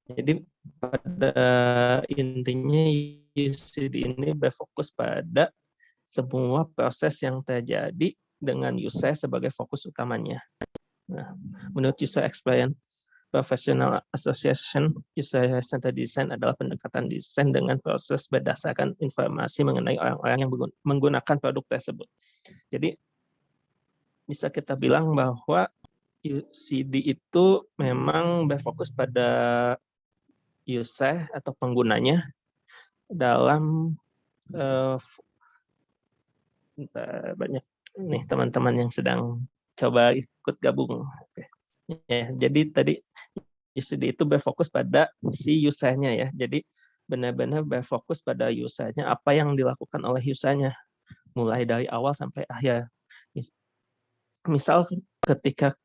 Jadi pada intinya UCD ini berfokus pada semua proses yang terjadi dengan user sebagai fokus utamanya. Nah, menurut User Experience Professional Association, User-Centered Design adalah pendekatan desain dengan proses berdasarkan informasi mengenai orang-orang yang menggunakan produk tersebut. Jadi, bisa kita bilang bahwa UCD itu memang berfokus pada user atau penggunanya dalam banyak nih teman-teman yang sedang coba ikut gabung. Ya, jadi tadi UCD itu berfokus pada si usernya ya. Jadi benar-benar berfokus pada usernya, apa yang dilakukan oleh usernya, mulai dari awal sampai akhir. Misal ketika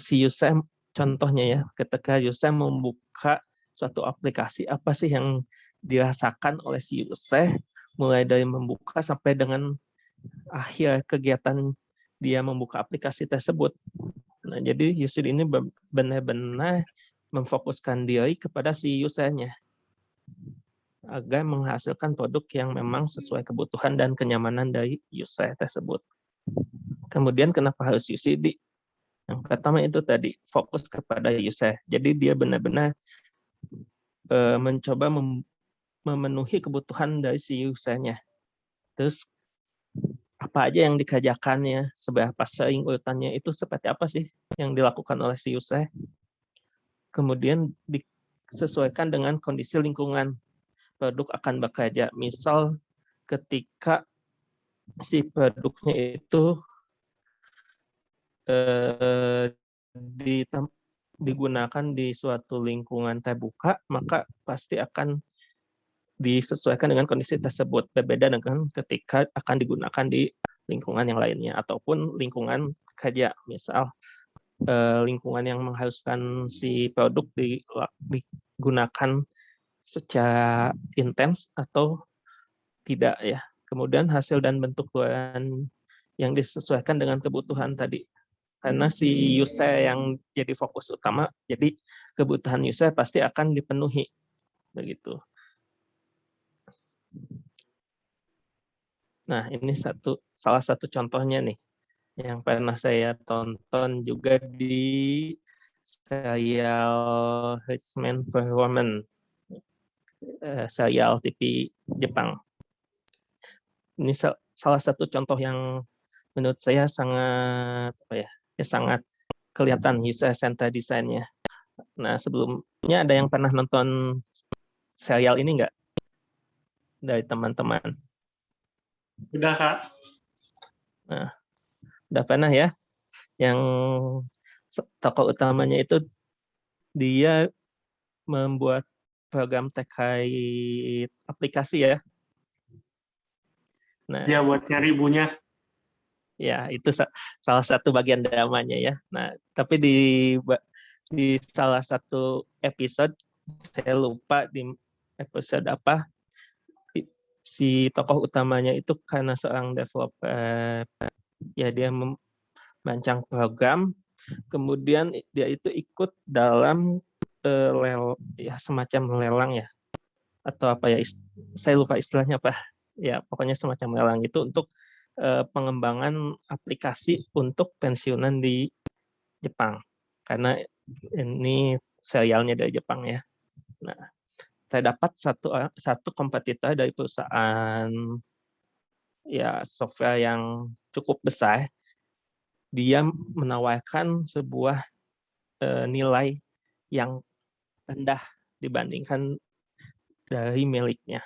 si user, contohnya ya, ketika user membuka suatu aplikasi, apa sih yang dirasakan oleh si user, mulai dari membuka sampai dengan akhir kegiatan dia membuka aplikasi tersebut. Nah, jadi user ini benar-benar memfokuskan diri kepada si usernya agar menghasilkan produk yang memang sesuai kebutuhan dan kenyamanan dari user tersebut. Kemudian kenapa harus UCD? Yang pertama itu tadi fokus kepada user. Jadi dia benar-benar mencoba memenuhi kebutuhan dari si usernya. Terus apa aja yang dikerjakannya, seberapa sering urutannya, itu seperti apa sih yang dilakukan oleh si user. Kemudian disesuaikan dengan kondisi lingkungan produk akan bekerja. Misal ketika si produknya itu digunakan di suatu lingkungan terbuka, maka pasti akan disesuaikan dengan kondisi tersebut. Berbeda dengan ketika akan digunakan di lingkungan yang lainnya ataupun lingkungan kerja. Misal lingkungan yang mengharuskan si produk digunakan secara intens atau tidak ya. Kemudian hasil dan bentuk keluaran yang disesuaikan dengan kebutuhan tadi. Karena si user yang jadi fokus utama, jadi kebutuhan user pasti akan dipenuhi. Begitu. Nah, ini salah satu contohnya nih yang pernah saya tonton juga di serial Hitman Performance, serial TV Jepang. Ini salah satu contoh yang menurut saya sangat sangat kelihatan user center desainnya. Nah, sebelumnya ada yang pernah nonton serial ini nggak dari teman-teman? Udah, Kak. Nah, udah pernah ya? Yang tokoh utamanya itu dia membuat program terkait aplikasi ya. Nah, Dia buat nyari ibunya. ya itu salah satu bagian dramanya ya. Nah, tapi di salah satu episode, saya lupa di episode apa, si tokoh utamanya itu karena seorang developer, ya dia merancang program, kemudian dia itu ikut dalam semacam lelang ya, atau apa ya, saya lupa istilahnya apa, ya pokoknya semacam lelang itu untuk pengembangan aplikasi untuk pensiunan di Jepang, karena ini serialnya dari Jepang ya. Nah, saya dapat satu kompetitor dari perusahaan ya software yang cukup besar, dia menawarkan sebuah nilai yang rendah dibandingkan dari miliknya,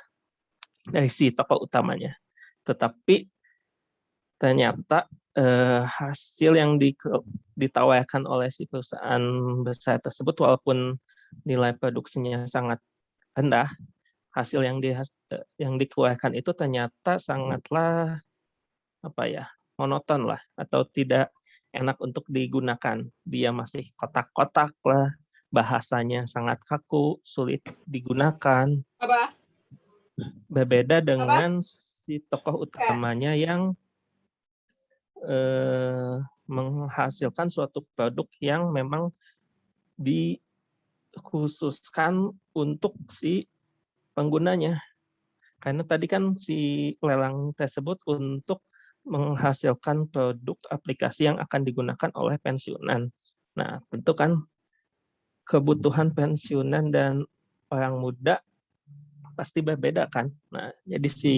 dari si tokoh utamanya. Tetapi ternyata hasil yang ditawarkan oleh si perusahaan besar tersebut, walaupun nilai produksinya sangat rendah, hasil yang dikeluarkan itu ternyata sangatlah monoton lah, atau tidak enak untuk digunakan. Dia masih kotak-kotak lah, bahasanya sangat kaku, sulit digunakan. Berbeda dengan si tokoh utamanya yang menghasilkan suatu produk yang memang khususkan untuk si penggunanya. Karena tadi kan si lelang tersebut untuk menghasilkan produk aplikasi yang akan digunakan oleh pensiunan. Nah, tentu kan kebutuhan pensiunan dan orang muda pasti berbeda kan. Nah, jadi si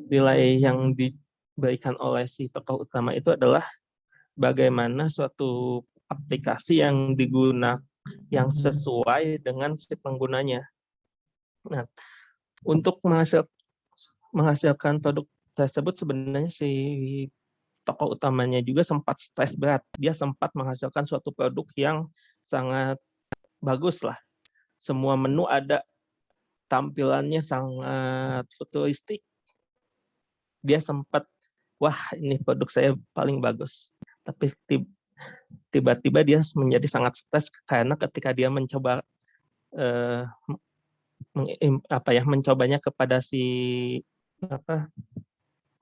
nilai yang diberikan oleh si tokoh utama itu adalah bagaimana suatu aplikasi yang digunakan yang sesuai dengan si penggunanya. Nah, untuk menghasilkan produk tersebut sebenarnya si tokoh utamanya juga sempat stres berat. Dia sempat menghasilkan suatu produk yang sangat bagus lah. Semua menu ada, tampilannya sangat futuristik. Dia sempat, wah ini produk saya paling bagus. Tapi tiba-tiba dia menjadi sangat stres karena ketika dia mencoba mencobanya kepada si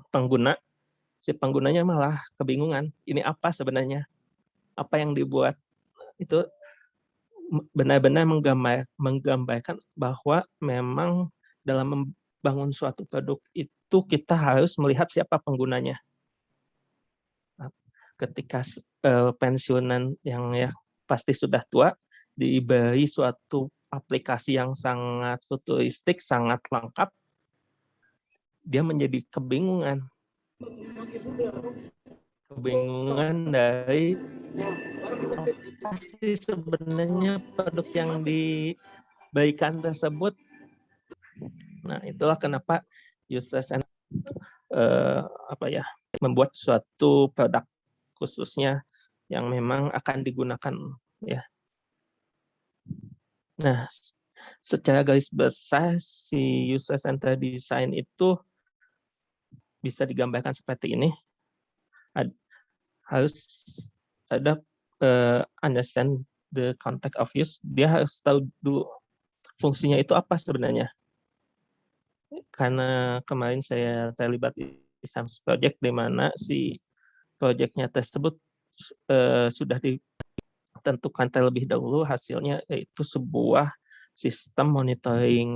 pengguna, si penggunanya malah kebingungan. Ini apa sebenarnya? Apa yang dibuat? Itu benar-benar menggambarkan bahwa memang dalam membangun suatu produk itu kita harus melihat siapa penggunanya. Ketika pensiunan yang ya pasti sudah tua diberi suatu aplikasi yang sangat futuristik, sangat lengkap, dia menjadi kebingungan dari apa sih sebenarnya produk yang diberikan tersebut. Nah, itulah kenapa users membuat suatu produk khususnya yang memang akan digunakan ya. Nah, secara garis besar si user centered design itu bisa digambarkan seperti ini. Harus ada understand the context of use. Dia harus tahu dulu fungsinya itu apa sebenarnya. Karena kemarin saya terlibat di SAMS project di mana si projectnya tersebut sudah ditentukan terlebih dahulu hasilnya, yaitu sebuah sistem monitoring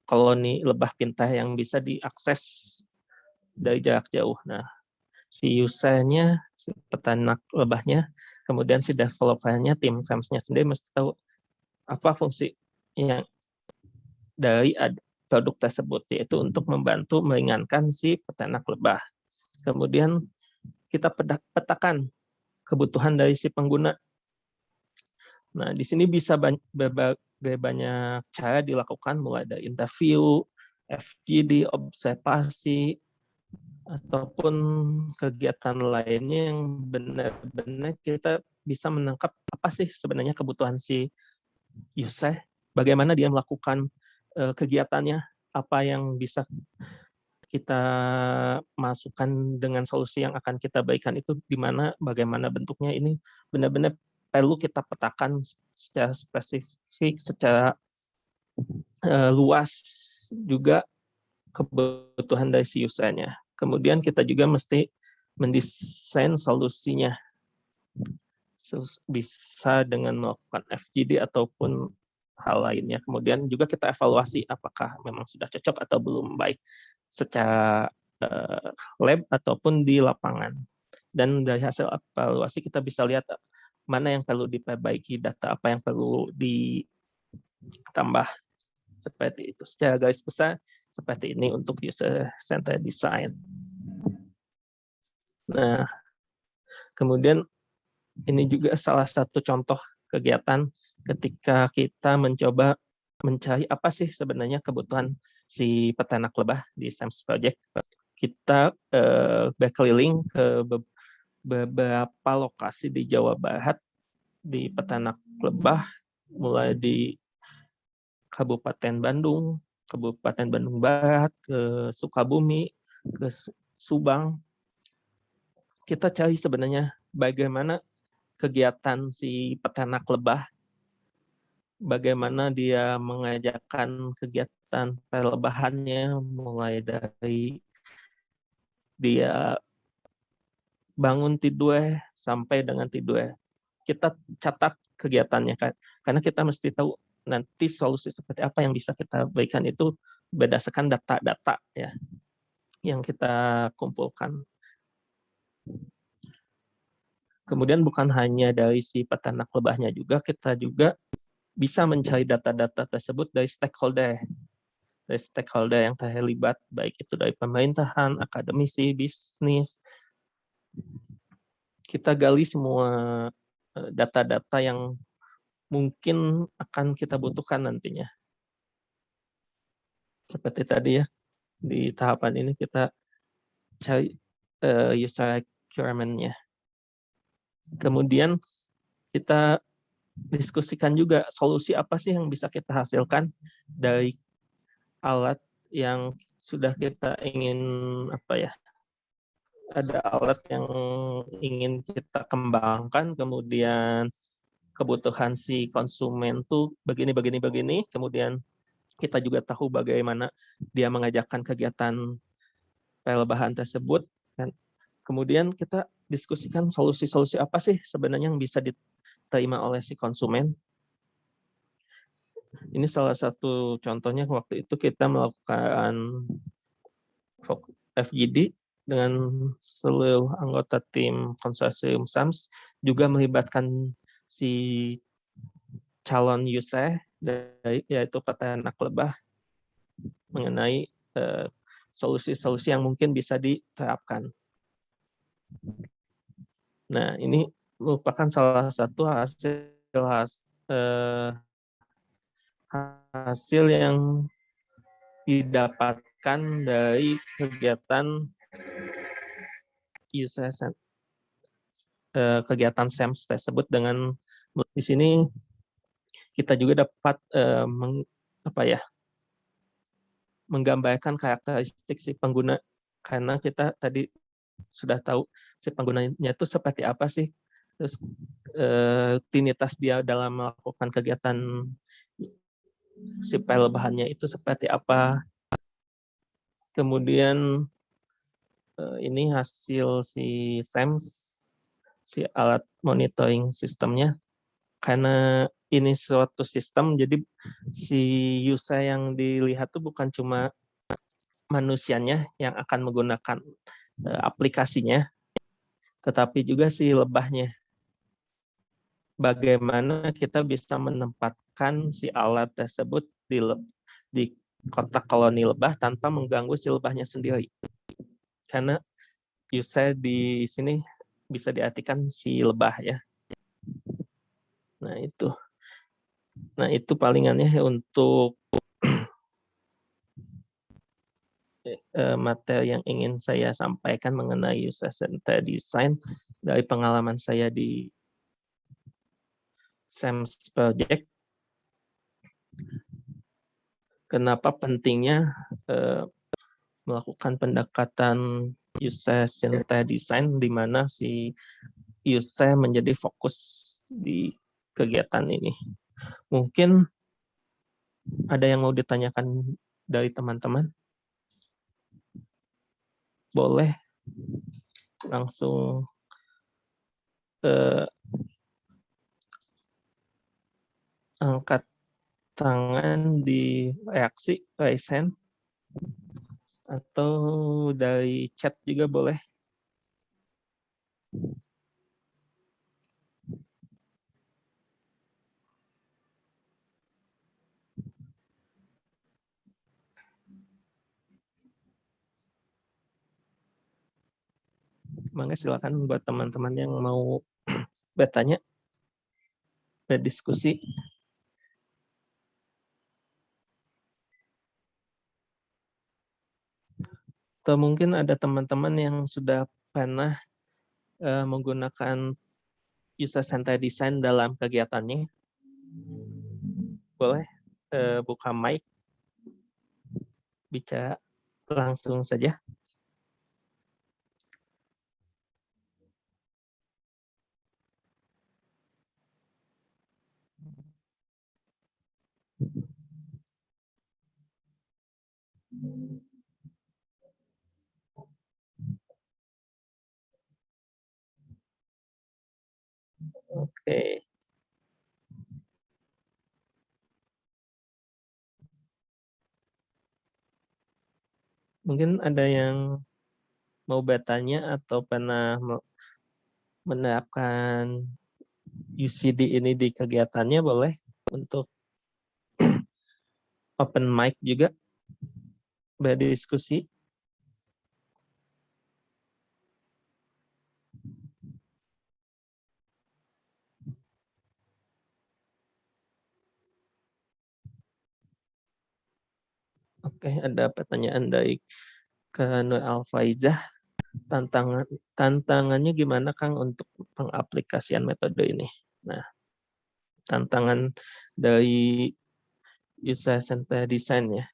koloni lebah pintar yang bisa diakses dari jarak jauh. Nah, si usernya, si peternak lebahnya, kemudian si developernya, tim SAMS-nya sendiri mesti tahu apa fungsi yang dari produk tersebut, yaitu untuk membantu meringankan si peternak lebah. Kemudian kita petakan kebutuhan dari si pengguna. Nah, di sini bisa berbagai banyak cara dilakukan, mulai dari interview, FGD, observasi, ataupun kegiatan lainnya yang benar-benar kita bisa menangkap apa sih sebenarnya kebutuhan si user, bagaimana dia melakukan kegiatannya, apa yang bisa kita masukkan dengan solusi yang akan kita berikan itu di mana, bagaimana bentuknya, ini benar-benar perlu kita petakan secara spesifik, secara luas juga kebutuhan dari si usernya. Kemudian kita juga mesti mendesain solusinya. Bisa dengan melakukan FGD ataupun hal lainnya. Kemudian juga kita evaluasi apakah memang sudah cocok atau belum baik secara lab ataupun di lapangan. Dan dari hasil evaluasi kita bisa lihat mana yang perlu diperbaiki, data apa yang perlu ditambah. Seperti itu. Secara garis besar seperti ini untuk user centered design. Nah, kemudian ini juga salah satu contoh kegiatan ketika kita mencoba mencari apa sih sebenarnya kebutuhan si peternak lebah di SAMS Project. Kita berkeliling ke beberapa lokasi di Jawa Barat di peternak lebah, mulai di Kabupaten Bandung Barat, ke Sukabumi, ke Subang. Kita cari sebenarnya bagaimana kegiatan si peternak lebah, bagaimana dia mengajarkan kegiatan perlebahannya, mulai dari dia bangun tidur sampai dengan tidur. kita catat kegiatannya kan, karena kita mesti tahu nanti solusi seperti apa yang bisa kita berikan itu berdasarkan data-data ya yang kita kumpulkan. Kemudian bukan hanya dari si peternak lebahnya juga, kita juga bisa mencari data-data tersebut dari stakeholder yang terlibat, baik itu dari pemerintahan, akademisi, bisnis. Kita gali semua data-data yang mungkin akan kita butuhkan nantinya. Seperti tadi ya, di tahapan ini kita cari user requirement-nya. Kemudian kita diskusikan juga solusi apa sih yang bisa kita hasilkan dari alat yang sudah kita ingin ada alat yang ingin kita kembangkan, kemudian kebutuhan si konsumen tuh begini, kemudian kita juga tahu bagaimana dia mengajarkan kegiatan pelebahan tersebut, kan. Kemudian kita diskusikan solusi-solusi apa sih sebenarnya yang bisa diterima oleh si konsumen. Ini salah satu contohnya waktu itu kita melakukan FGD dengan seluruh anggota tim konsorsium SAMS, juga melibatkan si calon user yaitu peternak lebah mengenai solusi-solusi yang mungkin bisa diterapkan. Nah, ini merupakan salah satu hasil yang didapatkan dari kegiatan user kegiatan SAMS tersebut. Dengan di sini kita juga dapat menggambarkan karakteristik si pengguna, karena kita tadi sudah tahu si penggunanya itu seperti apa sih, terus rutinitas dia dalam melakukan kegiatan si pelebahannya itu seperti apa. Kemudian ini hasil si SAMS, si alat monitoring sistemnya. Karena ini suatu sistem, jadi si user yang dilihat tuh bukan cuma manusianya yang akan menggunakan aplikasinya, tetapi juga si lebahnya. Bagaimana kita bisa menempatkan si alat tersebut di kotak koloni lebah tanpa mengganggu si lebahnya sendiri. Karena user di sini bisa diartikan si lebah ya. Nah itu palingannya untuk materi yang ingin saya sampaikan mengenai user-centered design dari pengalaman saya di SAMS Project. Kenapa pentingnya melakukan pendekatan user-centered design, di mana si user menjadi fokus di kegiatan ini. Mungkin ada yang mau ditanyakan dari teman-teman? Boleh langsung angkat tangan di reaksi, raise hand, atau dari chat juga boleh. Mangga silakan buat teman-teman yang mau bertanya, berdiskusi. Atau mungkin ada teman-teman yang sudah pernah menggunakan user-centered design dalam kegiatannya. Boleh buka mic, bicara langsung saja. Oke. Mungkin ada yang mau bertanya atau pernah menerapkan UCD ini di kegiatannya, boleh untuk open mic juga berdiskusi. Oke, ada pertanyaan dari Nur Alfaizah. Tantangannya gimana Kang untuk pengaplikasian metode ini? Nah, tantangan dari user center design ya.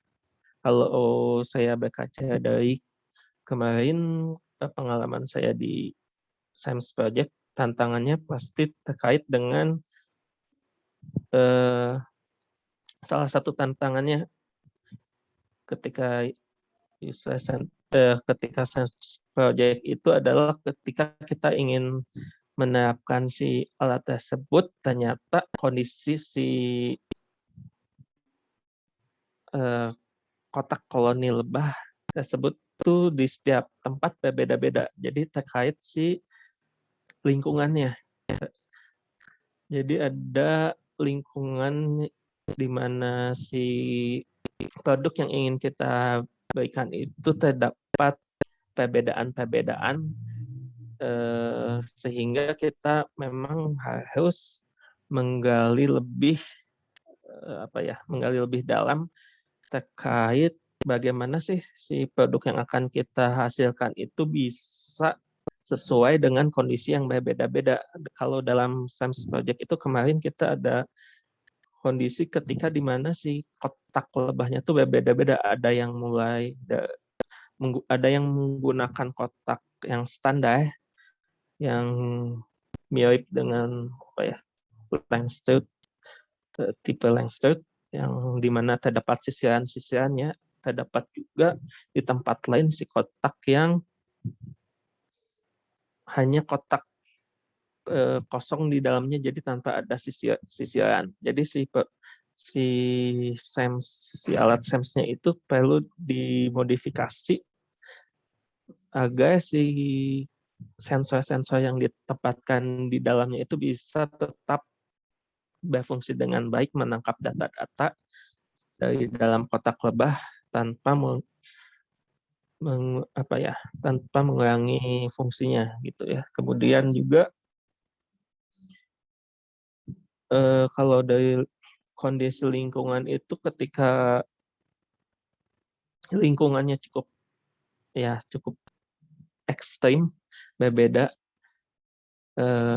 Kalau saya berkaca dari kemarin pengalaman saya di Science Project, tantangannya pasti terkait dengan salah satu tantangannya ketika ketika Science Project itu adalah ketika kita ingin menerapkan si alat tersebut, ternyata kondisi si kotak koloni lebah tersebut tuh di setiap tempat berbeda-beda. Jadi terkait si lingkungannya. Jadi ada lingkungan di mana si produk yang ingin kita berikan itu terdapat perbedaan-perbedaan sehingga kita memang harus menggali lebih menggali lebih dalam terkait bagaimana sih si produk yang akan kita hasilkan itu bisa sesuai dengan kondisi yang berbeda-beda. Kalau dalam Science Project itu kemarin kita ada kondisi ketika di mana si kotak lebahnya tuh berbeda-beda. Ada yang menggunakan kotak yang standar, yang mirip dengan Langstroth, tipe Langstroth, yang dimana terdapat sisiran-sisirannya. Terdapat juga di tempat lain si kotak yang hanya kotak kosong di dalamnya, jadi tanpa ada sisiran. Jadi si alat SEMS-nya itu perlu dimodifikasi agar si sensor-sensor yang ditempatkan di dalamnya itu bisa tetap berfungsi dengan baik, menangkap data-data dari dalam kotak lebah tanpa tanpa mengurangi fungsinya gitu ya. Kemudian juga kalau dari kondisi lingkungan itu ketika lingkungannya cukup ekstrim, berbeda.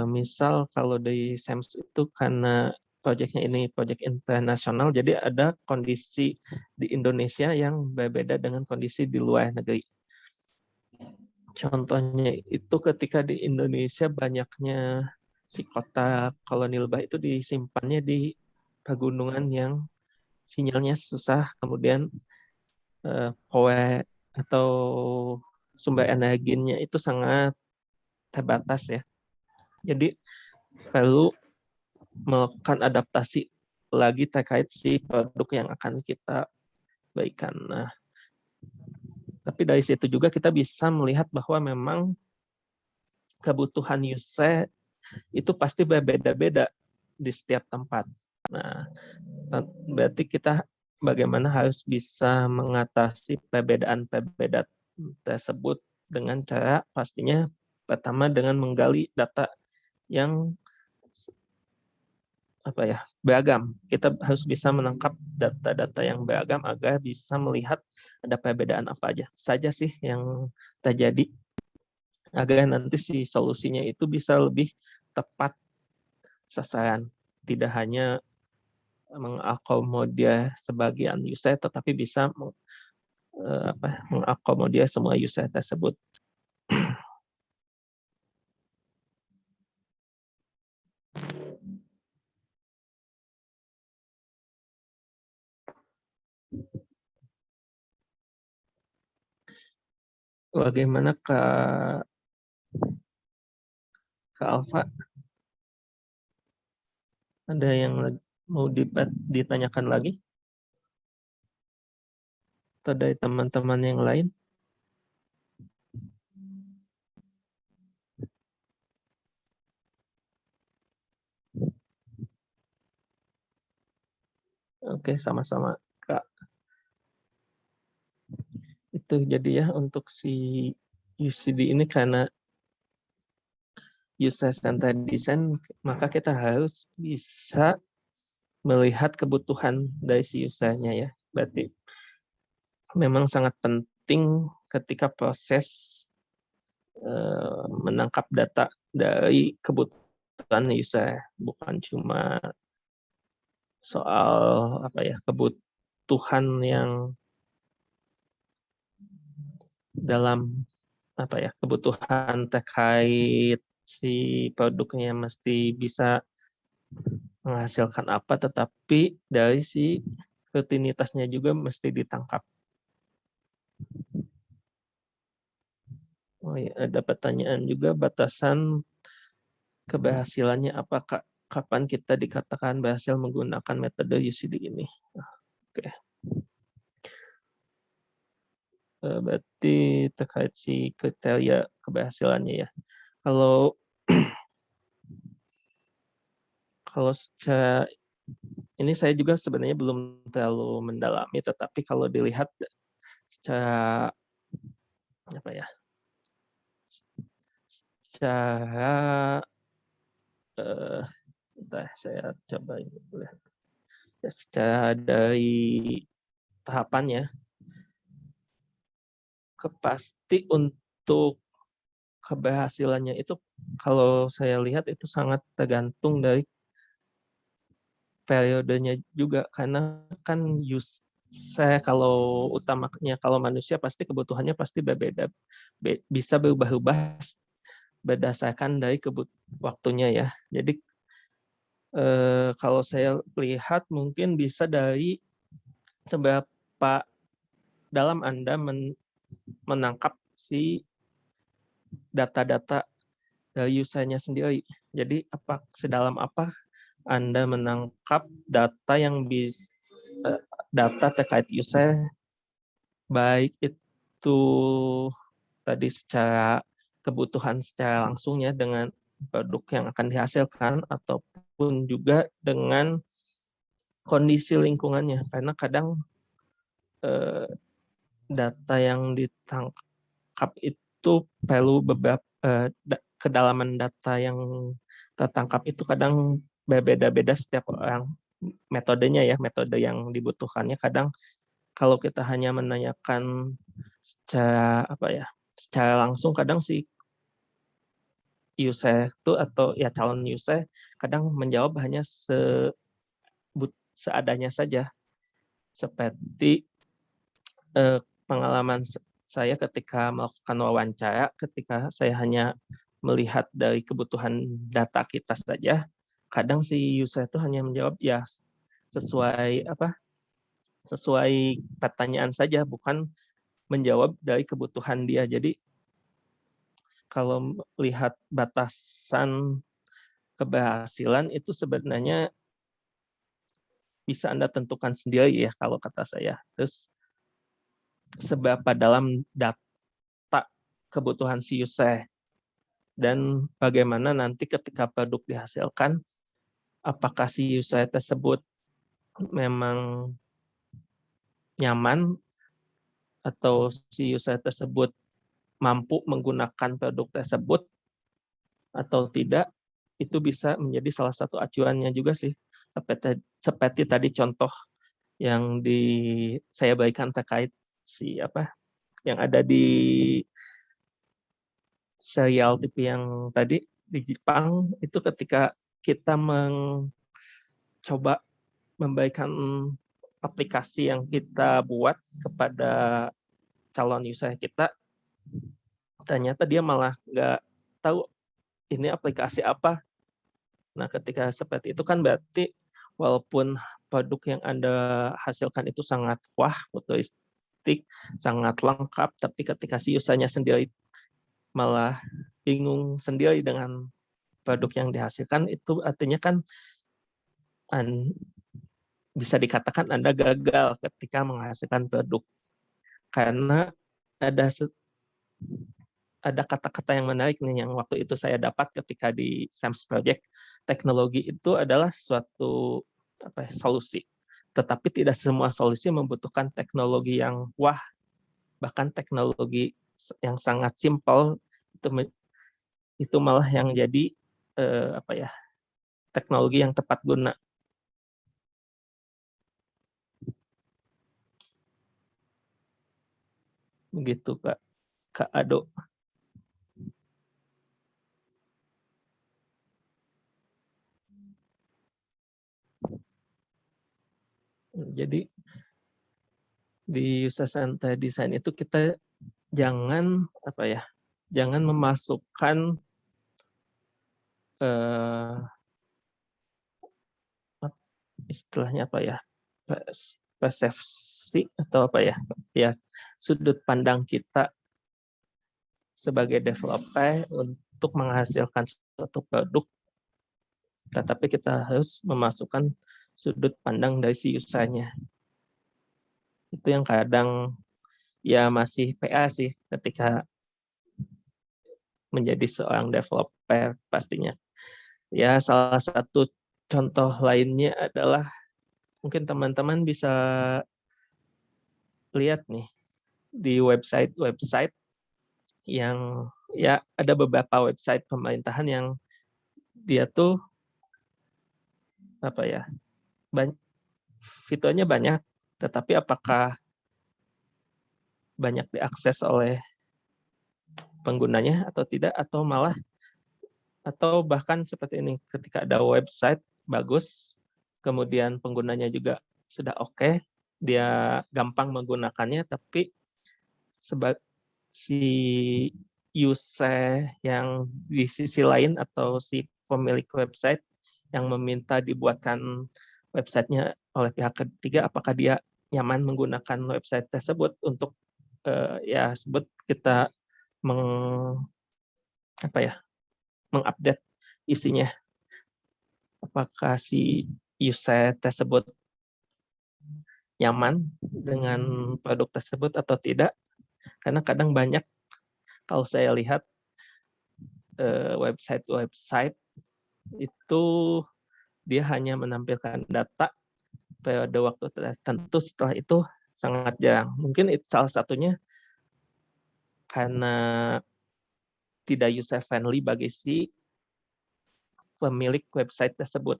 Misal kalau dari SEMS itu karena proyeknya ini proyek internasional, jadi ada kondisi di Indonesia yang berbeda dengan kondisi di luar negeri. Contohnya itu ketika di Indonesia banyaknya si kota koloni lebah itu disimpannya di pegunungan yang sinyalnya susah, kemudian power atau sumber energinya itu sangat terbatas ya. Jadi perlu melakukan adaptasi lagi terkait si produk yang akan kita berikan. Nah, tapi dari situ juga kita bisa melihat bahwa memang kebutuhan user itu pasti berbeda-beda di setiap tempat. Nah, berarti kita bagaimana harus bisa mengatasi perbedaan-perbedaan tersebut dengan cara pastinya pertama dengan menggali data yang beragam. Kita harus bisa menangkap data-data yang beragam agar bisa melihat ada perbedaan apa aja saja sih yang terjadi, agar nanti si solusinya itu bisa lebih tepat sasaran, tidak hanya mengakomodir sebagian user tetapi bisa mengakomodir semua user tersebut. Bagaimana Kak Alfa? Ada yang mau ditanyakan lagi? Atau dari teman-teman yang lain? Oke, sama-sama, Kak. Itu jadi ya untuk si UCD ini karena user centered design, maka kita harus bisa melihat kebutuhan dari si usernya ya. Berarti memang sangat penting ketika proses menangkap data dari kebutuhan user, bukan cuma soal apa ya, kebutuhan yang dalam apa ya, kebutuhan terkait si produknya mesti bisa menghasilkan apa, tetapi dari si rutinitasnya juga mesti ditangkap. Oh ya, ada pertanyaan juga, batasan keberhasilannya apakah kapan kita dikatakan berhasil menggunakan metode UCD ini? Oke. Berarti terkait si kriteria keberhasilannya ya. Kalau kalau secara ini saya juga sebenarnya belum terlalu mendalami, tetapi kalau dilihat secara apa ya, secara saya coba lihat ya, secara dari tahapannya, pasti untuk keberhasilannya itu kalau saya lihat itu sangat tergantung dari periodenya juga, karena kan saya kalau utamanya kalau manusia pasti kebutuhannya pasti berbeda, bisa berubah-ubah berdasarkan dari waktunya ya. Jadi kalau saya lihat mungkin bisa dari seberapa dalam Anda menangkap si data-data dari usernya sendiri. Jadi sedalam apa Anda menangkap data yang data terkait user, baik itu tadi secara kebutuhan secara langsungnya dengan produk yang akan dihasilkan, ataupun juga dengan kondisi lingkungannya. Karena kadang data yang ditangkap itu perlu beberapa kedalaman data yang tertangkap itu kadang berbeda-beda setiap orang, metodenya ya, metode yang dibutuhkannya. Kadang kalau kita hanya menanyakan secara apa ya, secara langsung, kadang si user itu atau ya calon user kadang menjawab hanya seadanya saja. Seperti pengalaman saya ketika melakukan wawancara, ketika saya hanya melihat dari kebutuhan data kita saja, kadang si user itu hanya menjawab ya sesuai pertanyaan saja, bukan menjawab dari kebutuhan dia. Jadi kalau melihat batasan keberhasilan itu sebenarnya bisa Anda tentukan sendiri ya kalau kata saya. Terus seberapa dalam data kebutuhan si user, dan bagaimana nanti ketika produk dihasilkan, apakah si user tersebut memang nyaman atau si user tersebut mampu menggunakan produk tersebut atau tidak, itu bisa menjadi salah satu acuannya juga sih. Seperti tadi contoh yang saya berikan terkait yang ada di serial TV yang tadi di Jepang, itu ketika kita mencoba memberikan aplikasi yang kita buat kepada calon user kita, ternyata dia malah nggak tahu ini aplikasi apa. Nah, ketika seperti itu kan berarti walaupun produk yang Anda hasilkan itu sangat futuristik, sangat lengkap, tapi ketika si usernya sendiri malah bingung sendiri dengan produk yang dihasilkan, itu artinya kan bisa dikatakan Anda gagal ketika menghasilkan produk. Karena ada kata-kata yang menarik nih yang waktu itu saya dapat ketika di SAMS Project. Teknologi itu adalah suatu solusi. Tetapi tidak semua solusi membutuhkan teknologi yang wah, bahkan teknologi yang sangat simpel itu malah yang jadi teknologi yang tepat guna. Begitu Kak Ado. Jadi di user center design itu kita jangan jangan memasukkan istilahnya persepsi atau sudut pandang kita sebagai developer untuk menghasilkan suatu produk, tetapi kita harus memasukkan sudut pandang dari si usernya. Itu yang kadang ya masih PA sih ketika menjadi seorang developer pastinya. Ya, salah satu contoh lainnya adalah mungkin teman-teman bisa lihat nih di website yang ya ada beberapa website pemerintahan yang dia tuh fiturnya banyak, tetapi apakah banyak diakses oleh penggunanya atau tidak, atau bahkan seperti ini, ketika ada website bagus, kemudian penggunanya juga sudah oke, dia gampang menggunakannya, tapi si user yang di sisi lain atau si pemilik website yang meminta dibuatkan websitenya oleh pihak ketiga, apakah dia nyaman menggunakan website tersebut untuk sebut kita mengupdate isinya, apakah si user tersebut nyaman dengan produk tersebut atau tidak. Karena kadang banyak, kalau saya lihat website itu dia hanya menampilkan data periode waktu tertentu, setelah itu sangat jarang. Mungkin itu salah satunya karena tidak user friendly bagi si pemilik website tersebut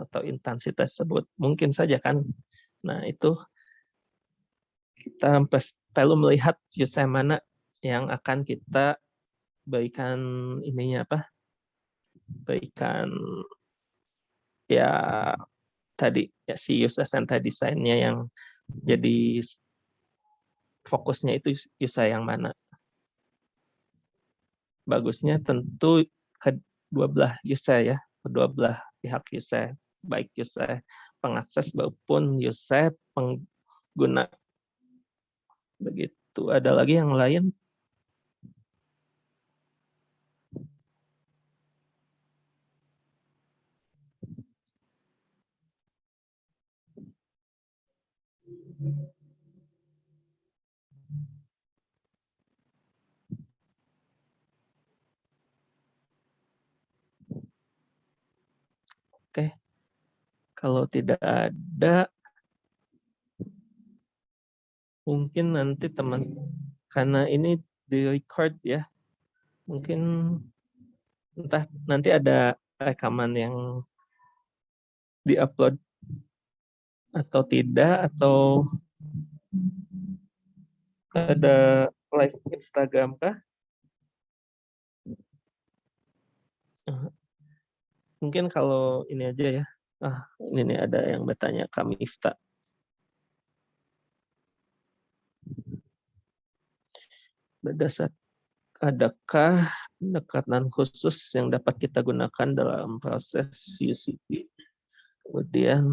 atau instansi tersebut. Mungkin saja kan. Nah, itu kita perlu melihat user mana yang akan kita berikan berikan ya tadi ya si user center design-nya yang jadi fokusnya itu user yang mana. Bagusnya tentu kedua belah user ya, kedua belah pihak user, baik user pengakses maupun user pengguna. Begitu. Ada lagi yang lain? Oke. Kalau tidak ada, mungkin nanti karena ini di record ya, mungkin entah nanti ada rekaman yang di-upload atau tidak, atau ada live Instagram kah? Mungkin kalau ini aja ya. Ini nih ada yang bertanya kami Ifta. Adakah pendekatan khusus yang dapat kita gunakan dalam proses UCP? Kemudian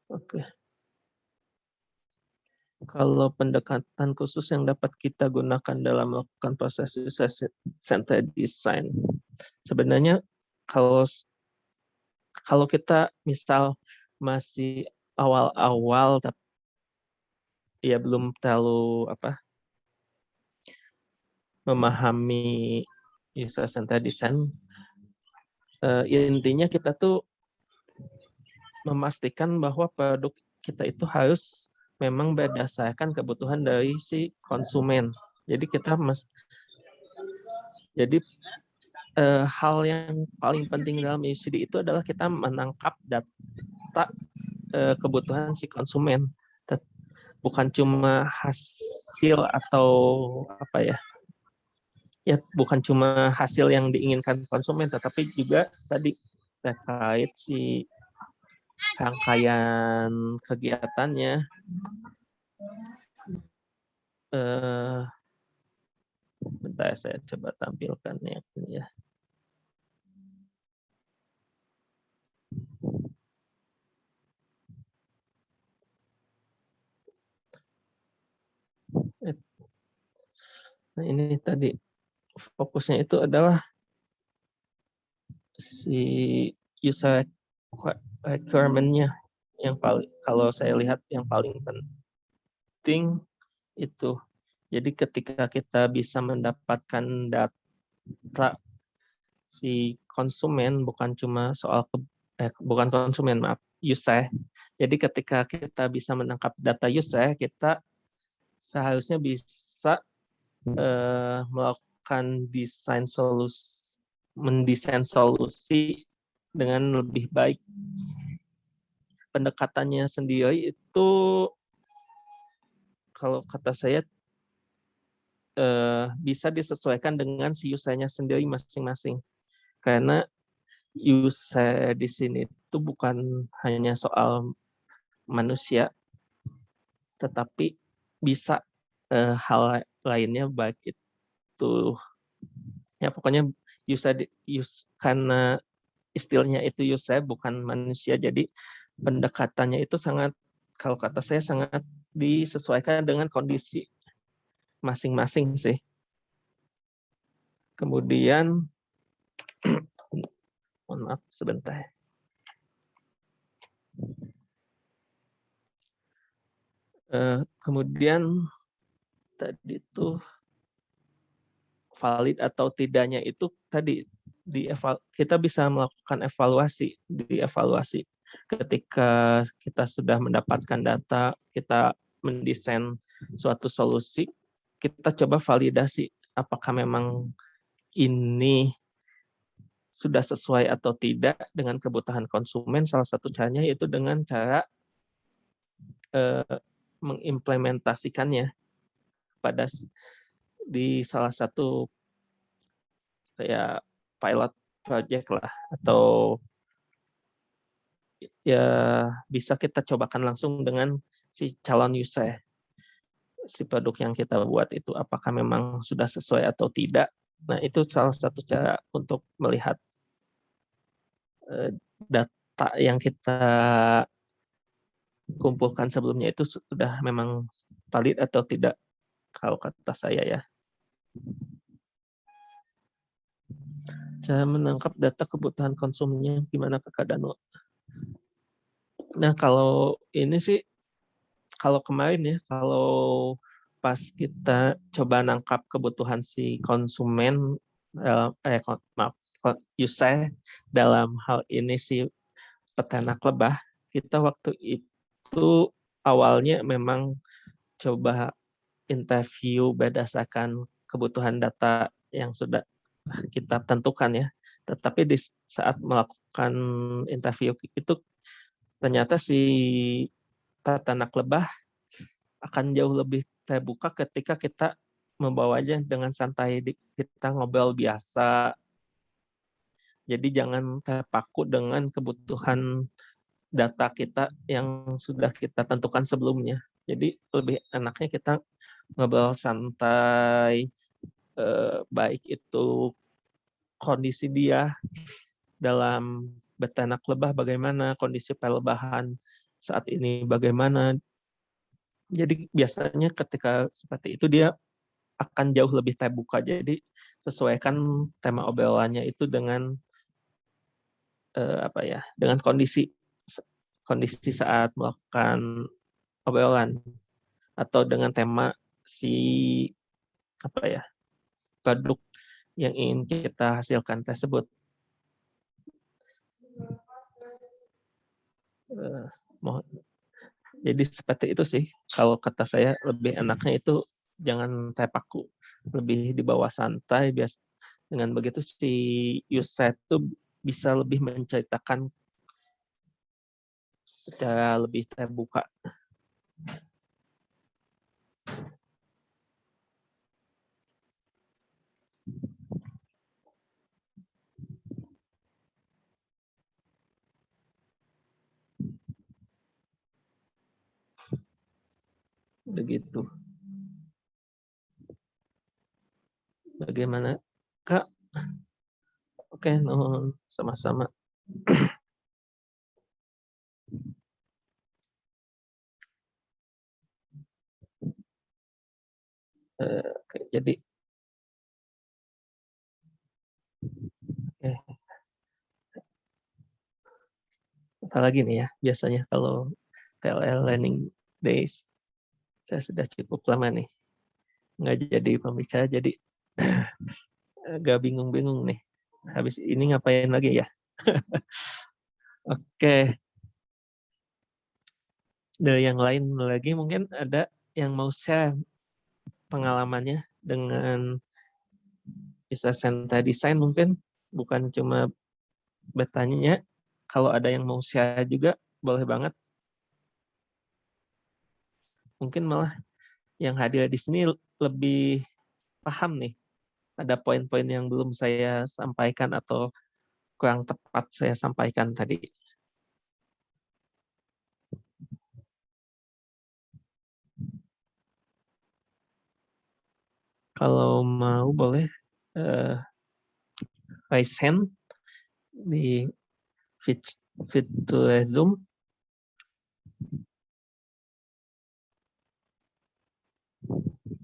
oke. Kalau pendekatan khusus yang dapat kita gunakan dalam melakukan proses user-centered design, sebenarnya kalau kalau kita misal masih awal-awal, tapi ya belum terlalu memahami user-centered design, intinya kita tuh memastikan bahwa produk kita itu harus memang berdasarkan kebutuhan dari si konsumen. Jadi hal yang paling penting dalam UCD itu adalah kita menangkap data kebutuhan si konsumen, bukan cuma hasil atau bukan cuma hasil yang diinginkan konsumen, tetapi juga tadi terkait si rangkaian kegiatannya. Bentar, saya coba tampilkan ya. Nah, ini tadi fokusnya itu adalah si user requirement-nya yang paling, kalau saya lihat yang paling penting itu. Jadi ketika kita bisa mendapatkan data si konsumen, bukan cuma soal bukan konsumen, maaf, user. Jadi ketika kita bisa menangkap data user, kita seharusnya bisa melakukan mendesain solusi dengan lebih baik. Pendekatannya sendiri itu kalau kata saya bisa disesuaikan dengan si usernya sendiri masing-masing. Karena user di sini itu bukan hanya soal manusia, tetapi bisa hal lainnya, baik itu ya pokoknya karena istilahnya itu user bukan manusia, jadi pendekatannya itu sangat, kalau kata saya, sangat disesuaikan dengan kondisi masing-masing sih. Kemudian mohon maaf sebentar. Kemudian tadi itu valid atau tidaknya itu tadi kita bisa melakukan dievaluasi ketika kita sudah mendapatkan data, kita mendesain suatu solusi, kita coba validasi apakah memang ini sudah sesuai atau tidak dengan kebutuhan konsumen. Salah satu caranya yaitu dengan cara mengimplementasikannya pada di salah satu kayak pilot project lah, atau ya bisa kita cobakan langsung dengan si calon user, si produk yang kita buat itu apakah memang sudah sesuai atau tidak. Nah, itu salah satu cara untuk melihat data yang kita kumpulkan sebelumnya itu sudah memang valid atau tidak, kalau kata saya ya. Cara menangkap data kebutuhan konsumennya gimana, Kakak Danu? Nah, kalau ini sih, kalau kemarin ya, kalau pas kita coba nangkap kebutuhan si konsumen, user, dalam hal ini si peternak lebah, kita waktu itu awalnya memang coba interview berdasarkan kebutuhan data yang sudah kita tentukan ya. Tetapi di saat melakukan interview itu ternyata si peternak lebah akan jauh lebih terbuka ketika kita membawanya dengan santai, kita ngobrol biasa. Jadi jangan terpaku dengan kebutuhan data kita yang sudah kita tentukan sebelumnya. Jadi lebih enaknya kita ngobrol santai, baik itu kondisi dia dalam beternak lebah bagaimana, kondisi pelebahan saat ini bagaimana, Jadi biasanya ketika seperti itu dia akan jauh lebih terbuka. Jadi sesuaikan tema obrolannya itu dengan apa ya, dengan kondisi saat melakukan obrolan atau dengan tema si apa ya, produk yang ingin kita hasilkan tersebut. Jadi seperti itu sih. Kalau kata saya lebih enaknya itu jangan terpaku, lebih dibawa santai. Dengan begitu si user itu bisa lebih menceritakan secara lebih terbuka. Begitu. Bagaimana, Kak? Oke, nuhun, sama-sama. Oke, jadi apa lagi nih ya? Biasanya kalau TLL Learning Days, saya sudah cukup lama nih nggak jadi pembicara, jadi agak bingung-bingung nih. Habis ini ngapain lagi ya? Oke, dari yang lain lagi mungkin ada yang mau share pengalamannya dengan bisa Senta Design, mungkin bukan cuma bertanya, kalau ada yang mau share juga boleh banget. Mungkin malah yang hadir di sini lebih paham nih, ada poin-poin yang belum saya sampaikan atau kurang tepat saya sampaikan tadi. Kalau mau boleh raise hand di fitur Zoom.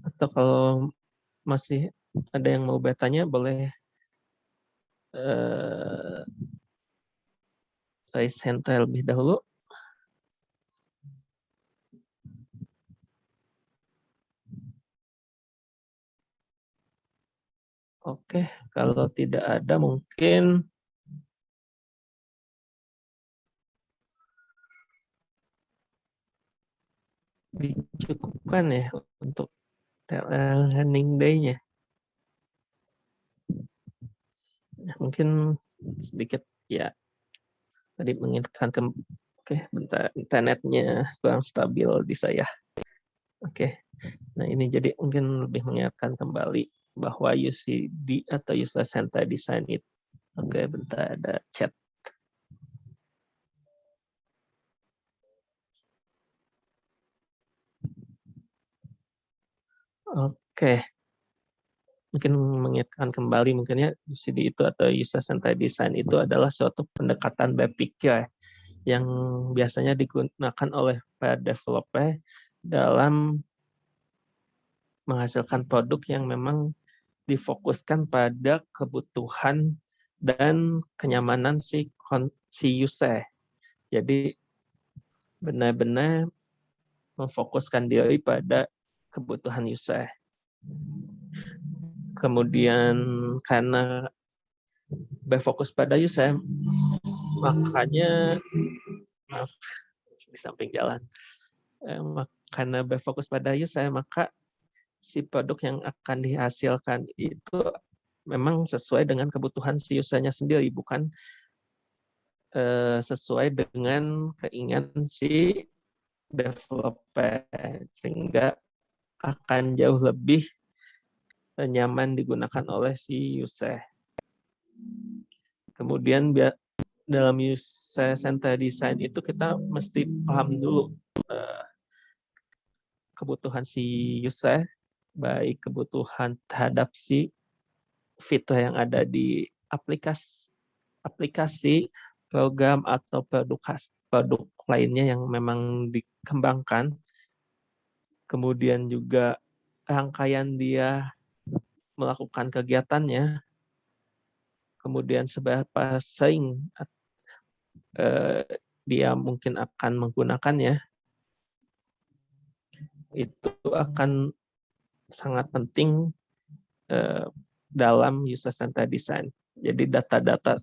Atau kalau masih ada yang mau bertanya boleh raise hand terlebih dahulu. Oke, kalau tidak ada mungkin dicukupkan ya untuk Learning Day-nya. Mungkin sedikit ya tadi mengingatkan oke, bentar, internetnya kurang stabil di saya. Oke, nah ini jadi mungkin lebih mengingatkan kembali bahwa UCD atau User Centered Design itu. Oke, bentar ada chat. Oke, mungkin mengingatkan kembali mungkinnya UCD itu atau User Centered Design itu adalah suatu pendekatan berpikir yang biasanya digunakan oleh para developer dalam menghasilkan produk yang memang difokuskan pada kebutuhan dan kenyamanan si user. Jadi benar-benar memfokuskan diri pada kebutuhan user. Kemudian karena berfokus pada user, makanya maaf, di samping jalan. Karena berfokus pada user, maka si produk yang akan dihasilkan itu memang sesuai dengan kebutuhan si usernya sendiri, bukan sesuai dengan keinginan si developer, sehingga akan jauh lebih nyaman digunakan oleh si user. Kemudian dalam user centered design itu kita mesti paham dulu kebutuhan si user, baik kebutuhan terhadap si fitur yang ada di aplikasi, program atau produk lainnya yang memang dikembangkan, kemudian juga rangkaian dia melakukan kegiatannya, kemudian seberapa sering dia mungkin akan menggunakannya, itu akan sangat penting dalam user-centered design. Jadi data-data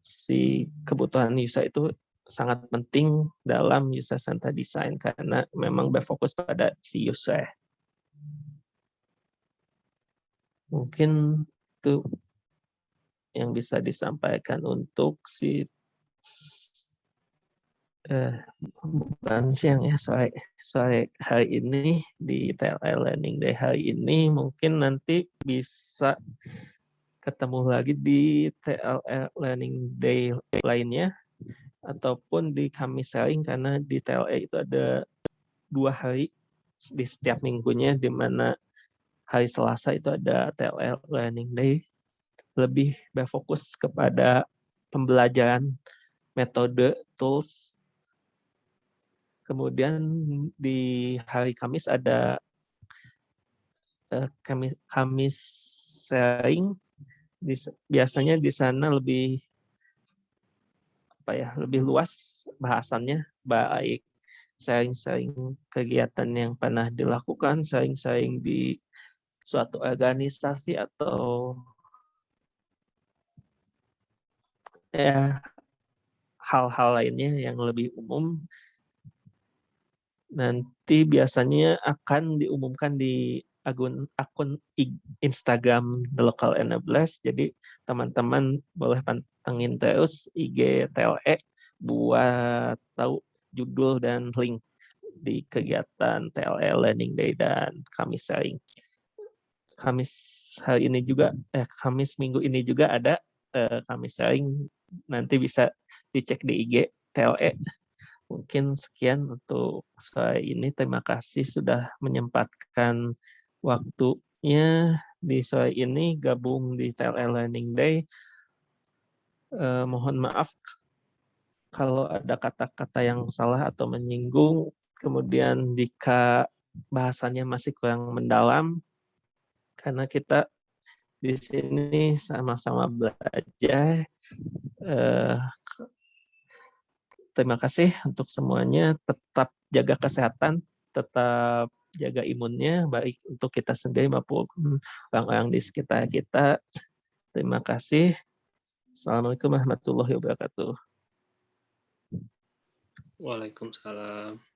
si kebutuhan user itu sangat penting dalam user-centered design karena memang berfokus pada si user. Mungkin itu yang bisa disampaikan untuk si bukan siang ya, sore hari ini di TLL Learning Day hari ini. Mungkin nanti bisa ketemu lagi di TLL Learning Day lainnya ataupun di Kamis sharing karena di TLE itu ada 2 hari di setiap minggunya, di mana hari Selasa itu ada TLL Learning Day, lebih berfokus kepada pembelajaran metode tools. Kemudian di hari Kamis ada Kamis sharing. Biasanya di sana lebih lebih luas bahasannya, baik sharing-sharing kegiatan yang pernah dilakukan, sharing-sharing di suatu organisasi atau ya hal-hal lainnya yang lebih umum. Nanti biasanya akan diumumkan di akun Instagram The Local Enablers. Jadi teman-teman boleh pantengin terus IG TLE buat tahu judul dan link di kegiatan TLE Learning Day dan Kamis sharing. Kamis minggu ini juga ada Kamis sharing, nanti bisa dicek di IG TLE. Mungkin sekian untuk saya ini. Terima kasih sudah menyempatkan waktunya di sore ini gabung di TLE Learning Day. Mohon maaf kalau ada kata-kata yang salah atau menyinggung. Kemudian jika bahasanya masih kurang mendalam, karena kita di sini sama-sama belajar. Terima kasih untuk semuanya. Tetap jaga kesehatan, tetap jaga imunnya, baik untuk kita sendiri maupun orang-orang di sekitar kita. Terima kasih. Assalamualaikum warahmatullahi wabarakatuh. Waalaikumsalam.